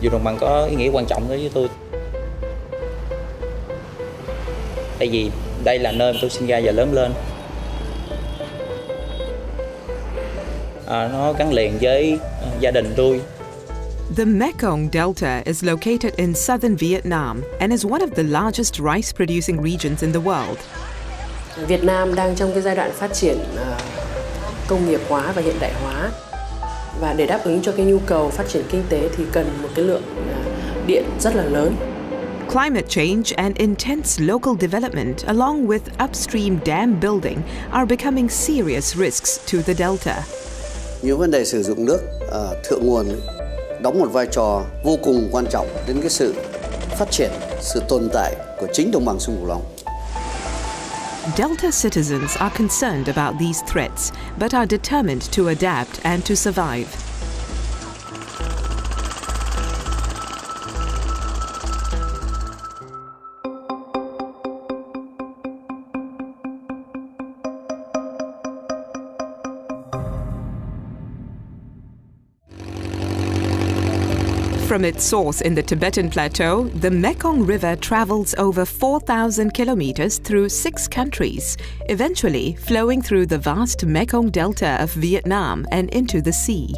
Vùng đồng bằng có ý nghĩa quan trọng đối với tôi. Tại vì đây là nơi mà tôi sinh ra và lớn lên. Nó gắn liền với gia đình tôi. The Mekong Delta is located in southern Vietnam and is one of the largest rice-producing regions in the world. Việt Nam đang trong cái giai đoạn phát triển công nghiệp hóa và hiện đại hóa. Và để đáp ứng cho cái nhu cầu phát triển kinh tế thì cần một cái lượng điện rất là lớn. Climate change and intense local development, along with upstream dam building, are becoming serious risks to the delta. Những vấn đề sử dụng nước thượng nguồn đóng một vai trò vô cùng quan trọng đến cái sự phát triển, sự tồn tại của chính đồng bằng sông Cửu Long. Delta citizens are concerned about these threats, but are determined to adapt and to survive. From its source in the Tibetan Plateau, the Mekong River travels over 4,000 kilometers through 6 countries, eventually flowing through the vast Mekong Delta of Vietnam and into the sea.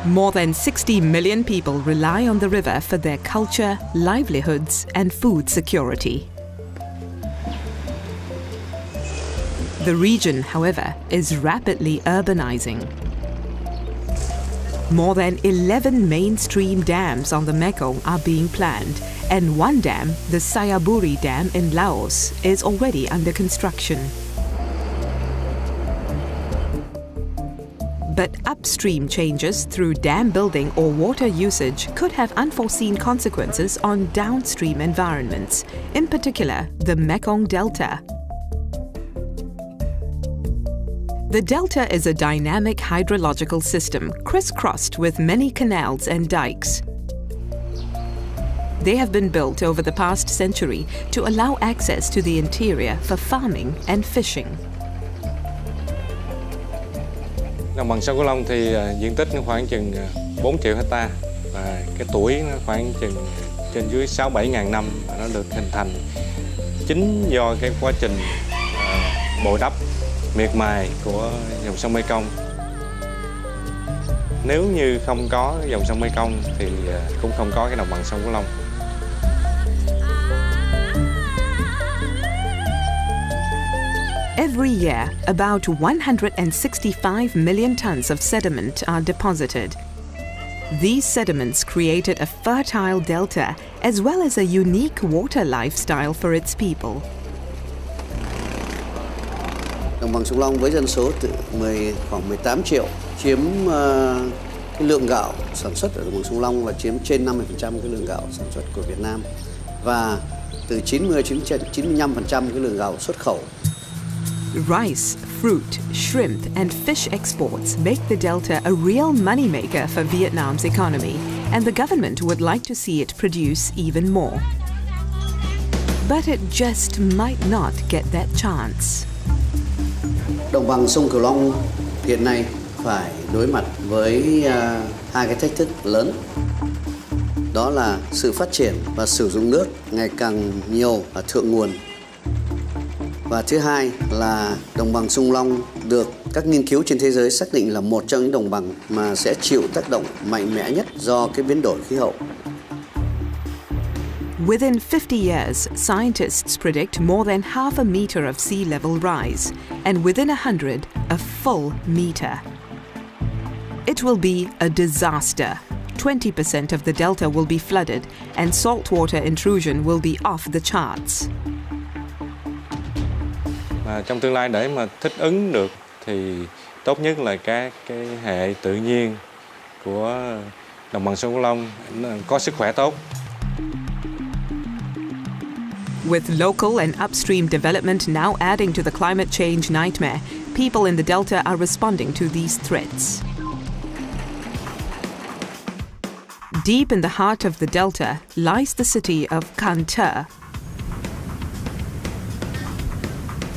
More than 60 million people rely on the river for their culture, livelihoods, and food security. The region, however, is rapidly urbanizing. More than 11 mainstream dams on the Mekong are being planned, and one dam, the Sayaburi Dam in Laos, is already under construction. But upstream changes through dam building or water usage could have unforeseen consequences on downstream environments, in particular the Mekong Delta. The delta is a dynamic hydrological system crisscrossed with many canals and dikes. They have been built over the past century to allow access to the interior for farming and fishing. Đồng bằng sông Cửu Long thì diện tích nó khoảng chừng 4 triệu hecta và cái tuổi nó khoảng chừng trên dưới 6-7 ngàn năm và nó được hình thành chính do cái quá trình bồi đắp miệt mài của dòng sông Mekong. Nếu như không có dòng sông Mekong thì cũng không có cái đồng bằng sông Cửu Long. Every year, about 165 million tons of sediment are deposited. These sediments created a fertile delta as well as a unique water lifestyle for its people. Đồng bằng sông Long với dân số khoảng 18 triệu, chiếm cái lượng gạo sản xuất ở đồng bằng sông Long là chiếm trên 50% cái lượng gạo sản xuất của Việt Nam và từ 90-95% cái lượng gạo xuất khẩu. Rice, fruit, shrimp and fish exports make the delta a real moneymaker for Vietnam's economy, and the government would like to see it produce even more. But it just might not get that chance. Đồng bằng sông Cửu Long hiện nay phải đối mặt với hai cái thách thức lớn. Đó là sự phát triển và sử dụng nước ngày càng nhiều ở thượng nguồn. Và thứ hai là đồng bằng sông Long được các nghiên cứu trên thế giới xác định là một trong những đồng bằng mà sẽ chịu tác động mạnh mẽ nhất do cái biến đổi khí hậu. Within 50 years, scientists predict more than half a meter of sea level rise, and within 100, a full meter. It will be a disaster. 20% of the delta will be flooded, and saltwater intrusion will be off the charts. Trong tương lai để mà thích ứng được thì tốt nhất là các cái hệ tự nhiên của đồng bằng sông Cửu Long có sức khỏe tốt. With local and upstream development now adding to the climate change nightmare, people in the delta are responding to these threats. Deep in the heart of the delta lies the city of Can Tho.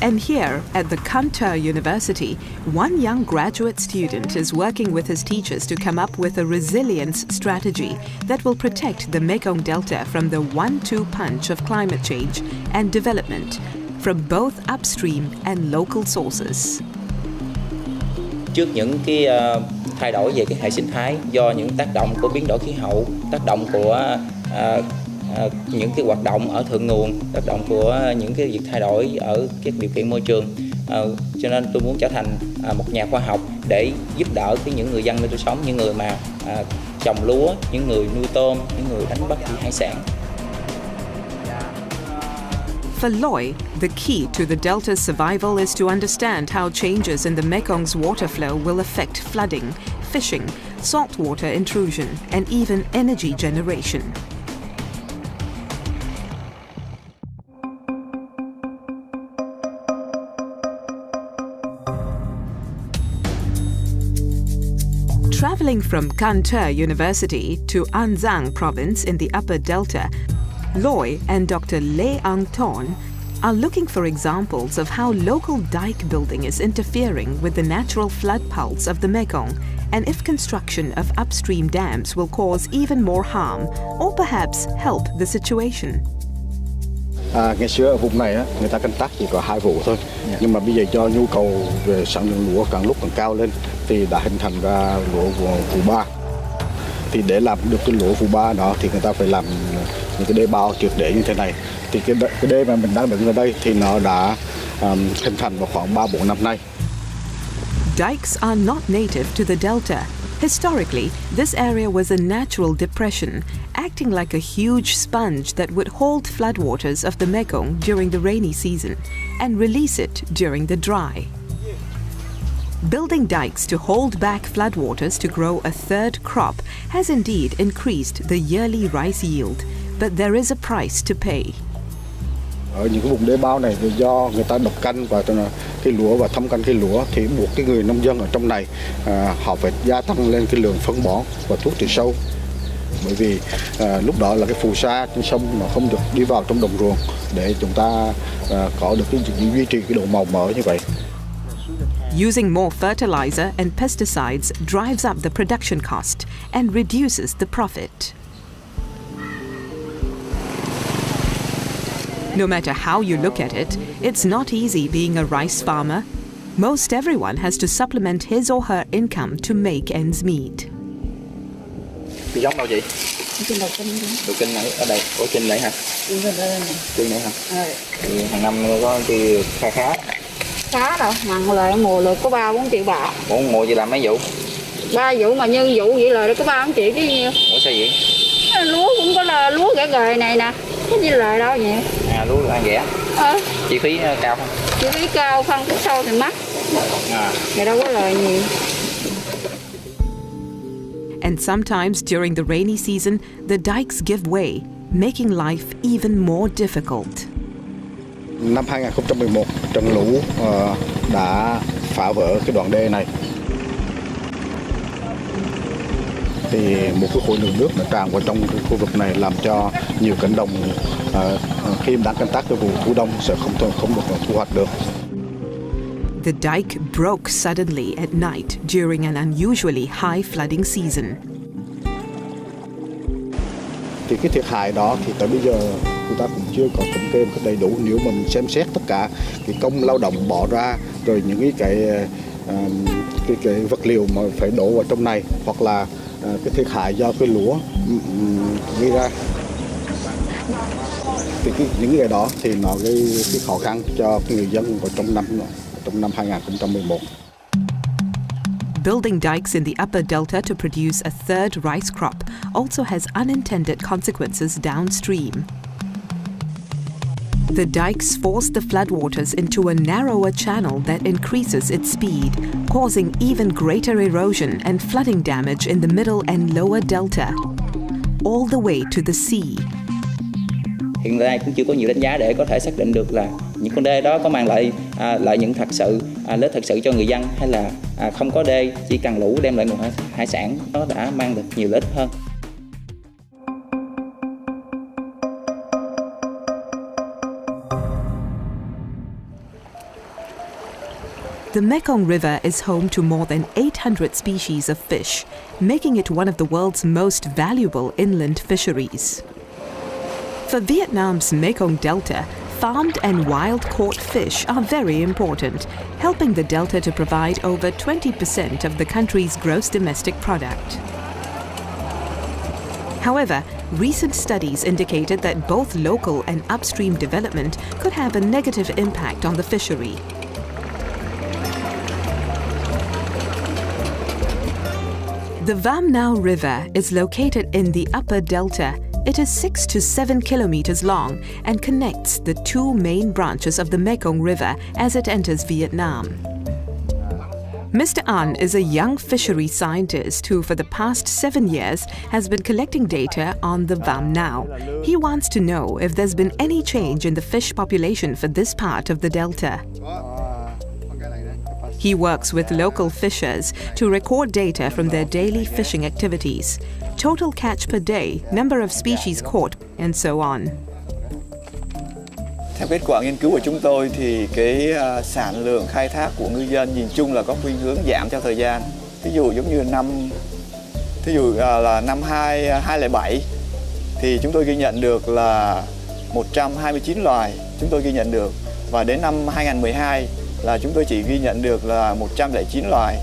And here at the Kantar University, one young graduate student is working with his teachers to come up with a resilience strategy that will protect the Mekong Delta from the 1-2 punch of climate change and development from both upstream and local sources. Trước những cái thay đổi về cái hệ sinh thái do những tác động của biến đổi khí hậu, tác động của những cái hoạt động ở thượng nguồn, tác động của những cái việc thay đổi ở các điều kiện môi trường, cho nên tôi muốn trở thành một nhà khoa học để giúp đỡ những người dân nơi tôi sống, những người mà trồng lúa, những người nuôi tôm, những người đánh bắt thủy hải sản. For Loy, the key to the delta's survival is to understand how changes in the Mekong's water flow will affect flooding, fishing, saltwater intrusion, and even energy generation. Traveling from Kantar University to An Giang province in the Upper Delta, Loy and Dr. Lê Ang Thon are looking for examples of how local dike building is interfering with the natural flood pulse of the Mekong, and if construction of upstream dams will cause even more harm or perhaps help the situation. Ngày xưa ở vùng này người ta canh tác chỉ có 2 vụ thôi, nhưng mà bây giờ do nhu cầu về sản lượng lúa càng lúc càng cao lên thì đã hình thành ra lúa vụ 3. Thì để làm được cái lúa vụ 3 đó thì người ta phải làm những cái đê bao trượt đế như thế này. Thì cái đê mà mình đang đứng ở đây thì nó đã hình thành vào khoảng 3-4 năm nay. Dikes are not native to the delta. Historically, this area was a natural depression, acting like a huge sponge that would hold floodwaters of the Mekong during the rainy season and release it during the dry. Building dikes to hold back floodwaters to grow a third crop has indeed increased the yearly rice yield, but there is a price to pay. Ở những cái vùng đê bao này thì do người ta độc canh và cái lúa và thâm canh cái lúa thì buộc cái người nông dân ở trong này họ phải gia tăng lên cái lượng phân bón và thuốc trừ sâu, bởi vì lúc đó là cái phù sa trên sông nó không được đi vào trong đồng ruộng để chúng ta có được cái duy trì cái độ màu mỡ như vậy. Using more fertilizer and pesticides drives up the production cost and reduces the profit. No matter how you look at it, it's not easy being a rice farmer. Most everyone has to supplement his or her income to make ends meet. Cái giống đâu chị? Trên đầu kênh. Đầu kênh ở đây, ở trên đây hả? Trên đây này. Trên đây hả? Thì hàng năm có thì khá. Khá đâu, mà lời mùa lời có 3-4 triệu bạc. Mỗi mùa chị làm mấy vụ? 3 vụ mà nhân vụ vậy lời có 3-4 triệu chứ nhiêu. Ủa sao vậy? Lúa cũng có là lúa gẻ gời này nè, có gì lời đâu nhiều. Lúa là rẻ. Chi phí cao không? Chi phí cao, phân phối sâu thì mắc. Thì đâu có lời nhiều. And sometimes during the rainy season, the dikes give way, making life even more difficult. Năm 2011, trận lũ đã phá vỡ cái đoạn đê này. Thì một cái khối lượng nước nó tràn vào trong cái khu vực này làm cho nhiều cánh đồng khi đang canh tác cái vụ thu đông sẽ không được thu hoạch được. The dike broke suddenly at night during an unusually high flooding season. Thì cái thiệt hại đó thì tới bây giờ chúng ta cũng chưa có thống kê một cách đầy đủ. Nếu mà mình xem xét tất cả cái công lao động bỏ ra, rồi những cái vật liệu mà phải đổ vào trong này, hoặc là cái thiệt hại do cái lúa gây ra, thì những cái đó thì nó gây cái khó khăn cho người dân vào trong năm 2011. Building dikes in the upper delta to produce a third rice crop also has unintended consequences downstream. The dikes force the floodwaters into a narrower channel that increases its speed, causing even greater erosion and flooding damage in the middle and lower delta, all the way to the sea. Hiện nay cũng chưa có nhiều đánh giá để có thể xác định được là những con đê đó có mang lại lợi nhuận thật sự, lợi thật sự cho người dân, hay là không có đê, chỉ cần lũ đem lại nguồn hải sản nó đã mang được nhiều lợi ích hơn. The Mekong River is home to more than 800 species of fish, making it one of the world's most valuable inland fisheries. For Vietnam's Mekong Delta, farmed and wild-caught fish are very important, helping the delta to provide over 20% of the country's gross domestic product. However, recent studies indicated that both local and upstream development could have a negative impact on the fishery. The Vam Nao River is located in the upper delta. It is 6 to 7 kilometers long and connects the two main branches of the Mekong River as it enters Vietnam. Mr. An is a young fishery scientist who for the past 7 years has been collecting data on the Vam Nao. He wants to know if there's been any change in the fish population for this part of the delta. He works with local fishers to record data from their daily fishing activities, total catch per day, number of species caught, and so on. Theo kết quả nghiên cứu của chúng tôi thì cái sản lượng khai thác của ngư dân nhìn chung là có khuynh hướng giảm theo thời gian. Ví dụ giống như năm 2007 thì chúng tôi ghi nhận được là 129 loài chúng tôi ghi nhận được, và đến năm 2012 là chúng tôi chỉ ghi nhận được là 109 loài.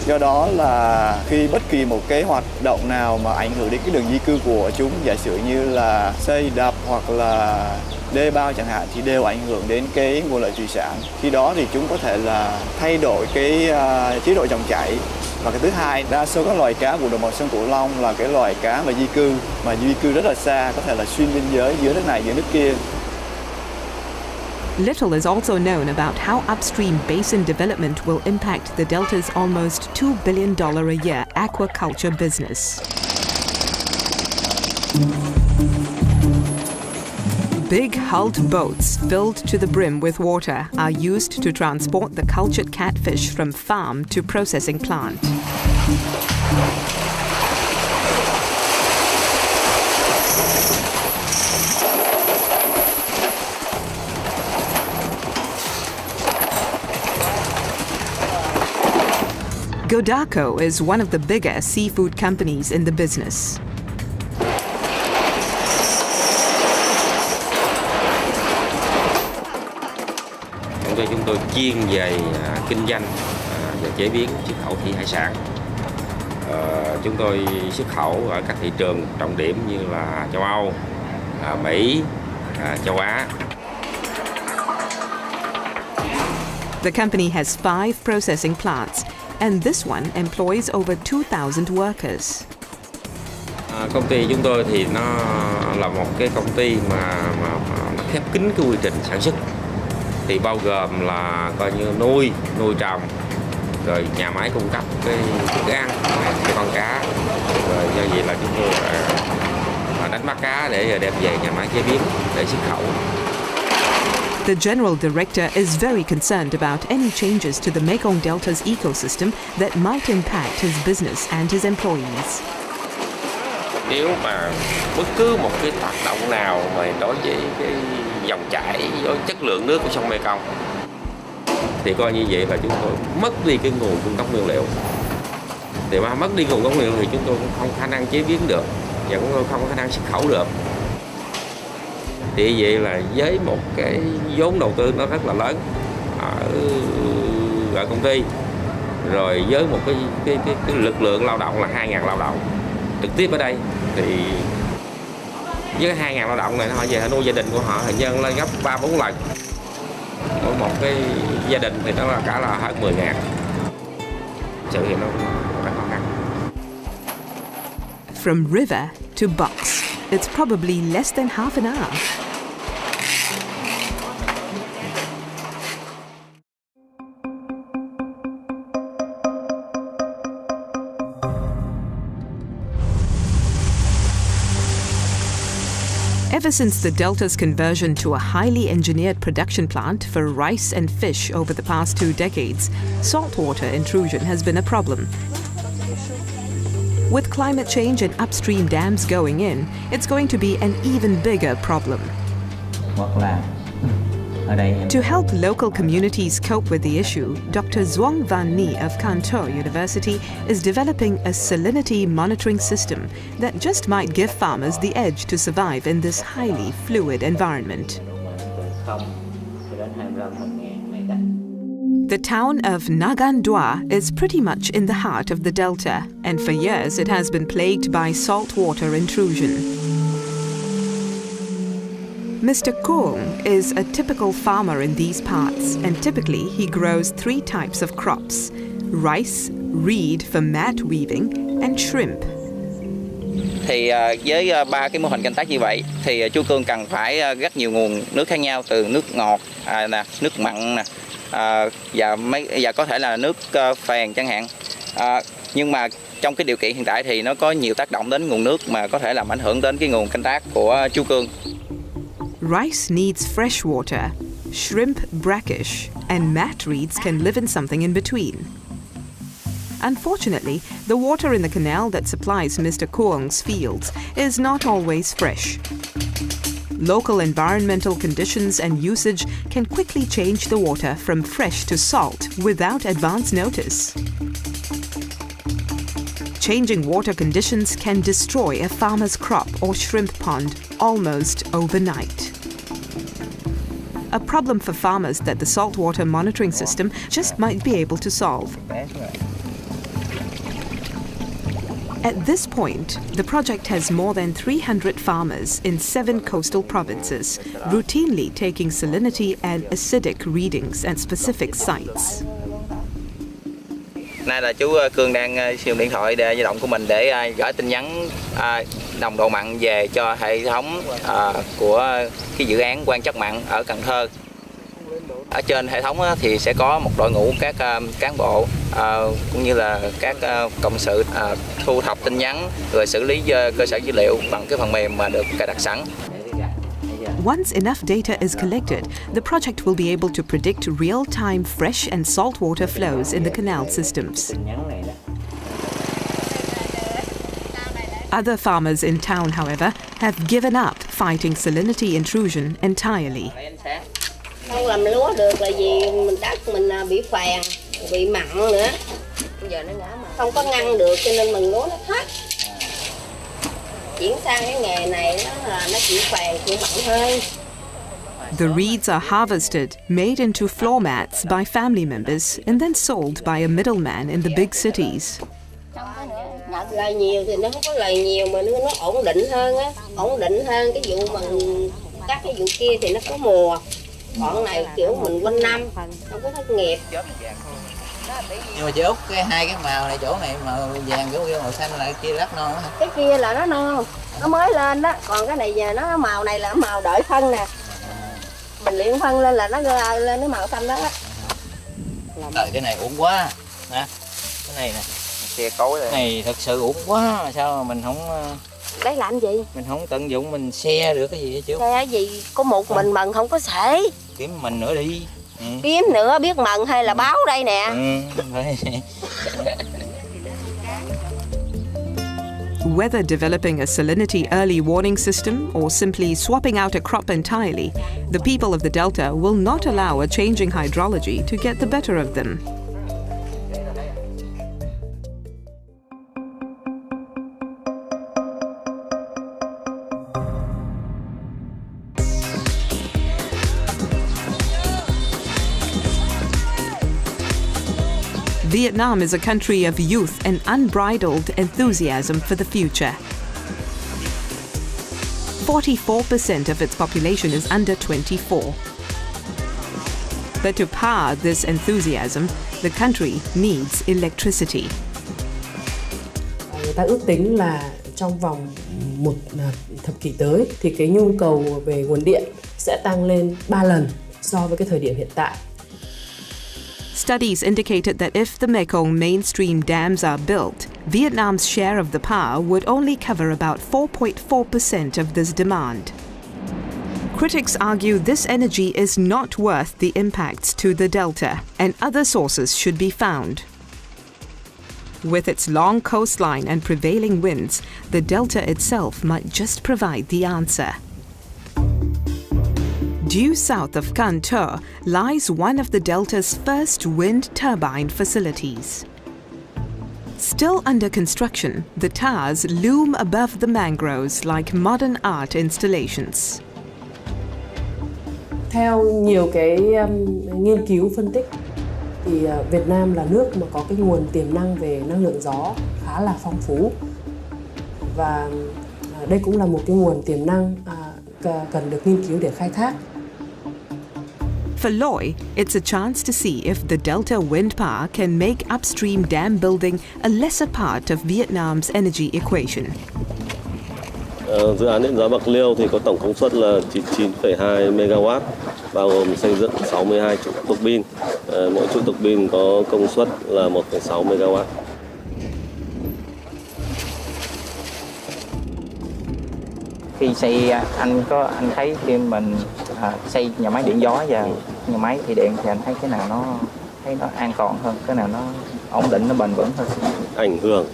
Do đó là khi bất kỳ một cái hoạt động nào mà ảnh hưởng đến cái đường di cư của chúng, giả sử như là xây đập hoặc là đê bao chẳng hạn, thì đều ảnh hưởng đến cái nguồn lợi thủy sản. Khi đó thì chúng có thể là thay đổi cái chế độ dòng chảy. Và cái thứ hai, đa số các loài cá của đồng bằng sông Cửu Long là cái loài cá mà di cư rất là xa, có thể là xuyên biên giới giữa nước này giữa nước kia. Little is also known about how upstream basin development will impact the Delta's almost $2 billion a year aquaculture business. Big hulled boats filled to the brim with water are used to transport the cultured catfish from farm to processing plant. Godaco is one of the bigger seafood companies in the business. Công ty chúng tôi chuyên về kinh doanh và chế biến xuất khẩu thủy hải sản. Chúng tôi xuất khẩu ở các thị trường trọng điểm như là châu Âu, Mỹ, châu Á. The company has 5 processing plants, and this one employs over 2,000 workers. Công ty chúng tôi thì nó là một cái công ty mà nó khép kín cái quy trình sản xuất, thì bao gồm là coi như nuôi trồng, rồi nhà máy cung cấp cái thức ăn, cái con cá, rồi do vậy là chúng tôi đánh bắt cá để đem về nhà máy chế biến để xuất khẩu. The General Director is very concerned about any changes to the Mekong Delta's ecosystem that might impact his business and his employees. Nếu mà bất cứ một cái tác động nào mà đối với cái dòng chảy, với chất lượng nước của sông Mekong, thì coi như vậy là chúng tôi mất đi cái nguồn cung cấp nguyên liệu. Thì mà mất đi nguồn cung cấp nguyên liệu thì chúng tôi cũng không khả năng chế biến được, và cũng không có khả năng xuất khẩu được. Thì vậy là với một cái vốn đầu tư nó rất là lớn ở công ty, rồi với một cái lực lượng lao động là 2.000 lao động trực tiếp ở đây, thì với 2.000 lao động này họ về họ nuôi gia đình của họ hình nhân lên gấp 3-4 lần. Mỗi một cái gia đình thì nó là cả là hơn 10.000. Sự thì nó rất khó khăn. From river to box, it's probably less than half an hour. Ever since the Delta's conversion to a highly engineered production plant for rice and fish over the past 2 decades, saltwater intrusion has been a problem. With climate change and upstream dams going in, it's going to be an even bigger problem. Hoặc là To help local communities cope with the issue, Dr. Duong Van Ni of Kanto University is developing a salinity monitoring system that just might give farmers the edge to survive in this highly fluid environment. The town of Nagan Dua is pretty much in the heart of the delta, and for years it has been plagued by saltwater intrusion. Mr. Kuong is a typical farmer in these parts, and typically he grows 3 types of crops: rice, reed for mat weaving, and shrimp. Thì với 3 cái mô hình canh tác như vậy thì chú Cương cần phải rất nhiều nguồn nước khác nhau, từ nước ngọt, nước mặn và có thể là nước phèn chẳng hạn. Nhưng mà trong cái điều kiện hiện tại thì nó có nhiều tác động đến nguồn nước mà có thể làm ảnh hưởng đến cái nguồn canh tác của chú Cương. Rice needs fresh water, shrimp brackish, and mat reeds can live in something in between. Unfortunately, the water in the canal that supplies Mr. Kuong's fields is not always fresh. Local environmental conditions and usage can quickly change the water from fresh to salt without advance notice. Changing water conditions can destroy a farmer's crop or shrimp pond almost overnight. A problem for farmers that the saltwater monitoring system just might be able to solve. At this point, the project has more than 300 farmers in 7 coastal provinces, routinely taking salinity and acidic readings at specific sites. Nay là chú Cương đang sử dụng điện thoại di động của mình để gửi tin nhắn nồng độ mặn về cho hệ thống của cái dự án quan trắc mặn ở Cần Thơ. Ở trên hệ thống thì sẽ có một đội ngũ các cán bộ cũng như là các cộng sự thu thập tin nhắn rồi xử lý cơ sở dữ liệu bằng cái phần mềm mà được cài đặt sẵn. Once enough data is collected, the project will be able to predict real-time fresh and saltwater flows in the canal systems. Other farmers in town, however, have given up fighting salinity intrusion entirely. Không làm lúa được là vì đất mình bị phèn, bị mặn nữa. Giờ nó ngã mà không có ngăn được cho nên mình lúa nó thất. Chuyển sang cái nghề này nó chỉ phèn chỉ mặn hơn. The reeds are harvested, made into floor mats by family members and then sold by a middleman in the big cities. Lời nhiều thì nó không có lời nhiều mà nó ổn định hơn á, ổn định hơn cái vụ mà các cái vụ kia thì nó có mùa. Còn này kiểu mình quanh năm, không có thất nghiệp. Nhưng mà chị Út cái 2 cái màu này, chỗ này màu vàng, chỗ kia màu xanh là cái kia rất non hả? Cái kia là nó non, nó mới lên đó. Còn cái này giờ nó màu này là màu đợi phân nè. Mình luyện phân lên là nó lên cái màu xanh đó. Trời, cái này uổng quá nè, cái này nè. Xe cối này. Này thật sự uổng quá, mà sao mà mình không... Đấy làm gì? Mình không tận dụng mình xe được cái gì hết chứ. Xe gì? Có một mình mần không có sể. Kiếm mình nữa đi. Kiếm nữa biết mần hay là báo đây nè. Whether developing a salinity early warning system or simply swapping out a crop entirely, the people of the Delta will not allow a changing hydrology to get the better of them. Vietnam is a country of youth and unbridled enthusiasm for the future. 44% of its population is under 24. But to power this enthusiasm, the country needs electricity. Người ta ước tính là trong vòng một thập kỷ tới thì cái nhu cầu về nguồn điện sẽ tăng lên 3 lần so với cái thời điểm hiện tại. Studies indicated that if the Mekong mainstream dams are built, Vietnam's share of the power would only cover about 4.4% of this demand. Critics argue this energy is not worth the impacts to the Delta, and other sources should be found. With its long coastline and prevailing winds, the Delta itself might just provide the answer. Due south of Kantur lies one of the Delta's first wind turbine facilities. Still under construction, the towers loom above the mangroves like modern art installations. Theo nhiều cái nghiên cứu phân tích thì Việt Nam là nước mà có cái nguồn tiềm năng về năng lượng gió khá là phong phú, và đây cũng là một cái nguồn tiềm năng cần được nghiên cứu để khai thác. For Loy, it's a chance to see if the Delta wind power can make upstream dam building a lesser part of Vietnam's energy equation. Dự án điện gió Bạc Liêu thì có tổng công suất là 99,2 MW, bao gồm xây dựng 62 trụ tuộc bin. Mỗi trụ tuộc bin có công suất là 1,6 MW. Khi xây anh thấy khi mình xây nhà máy điện gió và nhà máy thủy điện thì anh thấy cái nào nó an toàn hơn, cái nào nó ổn định, nó bền vững hơn. Ảnh hưởng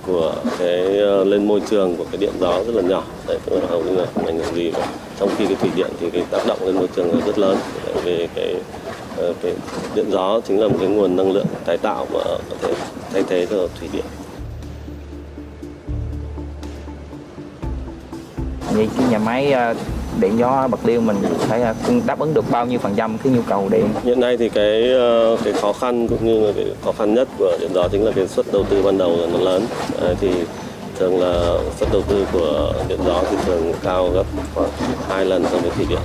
của cái lên môi trường của cái điện gió rất là nhỏ, đấy, tức là hầu như là không ảnh hưởng gì cả. Trong khi cái thủy điện thì cái tác động lên môi trường là rất lớn. Về cái điện gió chính là một cái nguồn năng lượng tái tạo mà có thể thay thế cho thủy điện. Vậy cái nhà máy điện gió Bạc Liêu mình phải đáp ứng được bao nhiêu phần trăm cái nhu cầu điện? Hiện nay thì cái khó khăn cũng như là cái khó khăn nhất của điện gió chính là cái suất đầu tư ban đầu là nó lớn. Thì thường là suất đầu tư của điện gió thì thường cao gấp khoảng 2 lần so với thủy điện.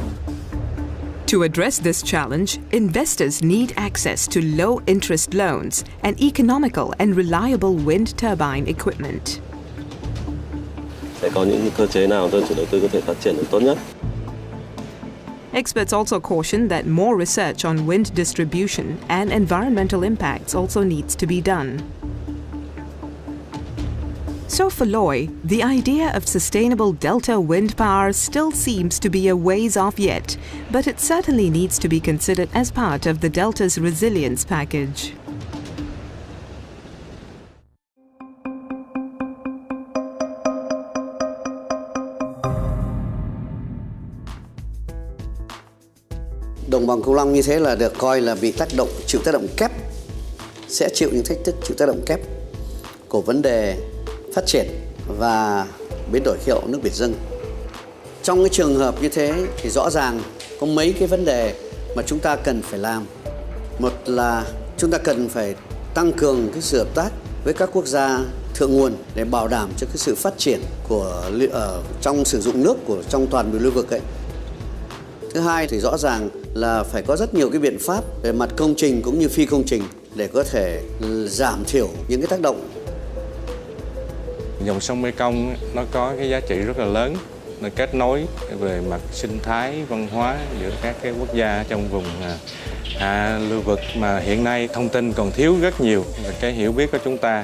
To address this challenge, investors need access to low interest loans and economical and reliable wind turbine equipment. Sẽ có những cơ chế nào cho chủ đầu tư có thể phát triển được tốt nhất. Experts also caution that more research on wind distribution and environmental impacts also needs to be done. So for Loy, the idea of sustainable delta wind power still seems to be a ways off yet, but it certainly needs to be considered as part of the delta's resilience package. Đồng bằng Sông Long như thế là được coi là bị chịu tác động kép, sẽ chịu những thách thức chịu tác động kép của vấn đề phát triển và biến đổi khí hậu nước biển dâng. Trong cái trường hợp như thế thì rõ ràng có mấy cái vấn đề mà chúng ta cần phải làm. Một là chúng ta cần phải tăng cường cái sự hợp tác với các quốc gia thượng nguồn để bảo đảm cho cái sự phát triển trong sử dụng nước trong toàn bộ lưu vực ấy. Thứ hai thì rõ ràng là phải có rất nhiều cái biện pháp về mặt công trình cũng như phi công trình để có thể giảm thiểu những cái tác động. Dòng sông Mekong nó có cái giá trị rất là lớn, nó kết nối về mặt sinh thái, văn hóa giữa các cái quốc gia trong vùng lưu vực mà hiện nay thông tin còn thiếu rất nhiều, và cái hiểu biết của chúng ta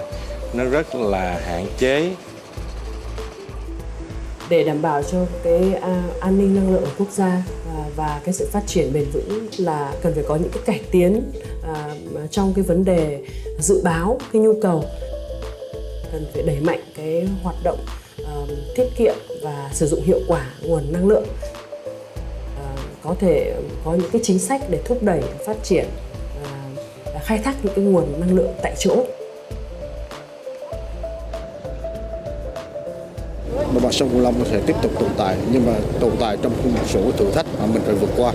nó rất là hạn chế. Để đảm bảo cho cái an ninh năng lượng của quốc gia và cái sự phát triển bền vững là cần phải có những cái cải tiến trong cái vấn đề dự báo cái nhu cầu, cần phải đẩy mạnh cái hoạt động tiết kiệm và sử dụng hiệu quả nguồn năng lượng, có thể có những cái chính sách để thúc đẩy phát triển và khai thác những cái nguồn năng lượng tại chỗ. Đồng bằng sông Cửu Long có thể tiếp tục tồn tại, nhưng mà tồn tại trong một số thử thách mà mình phải vượt qua.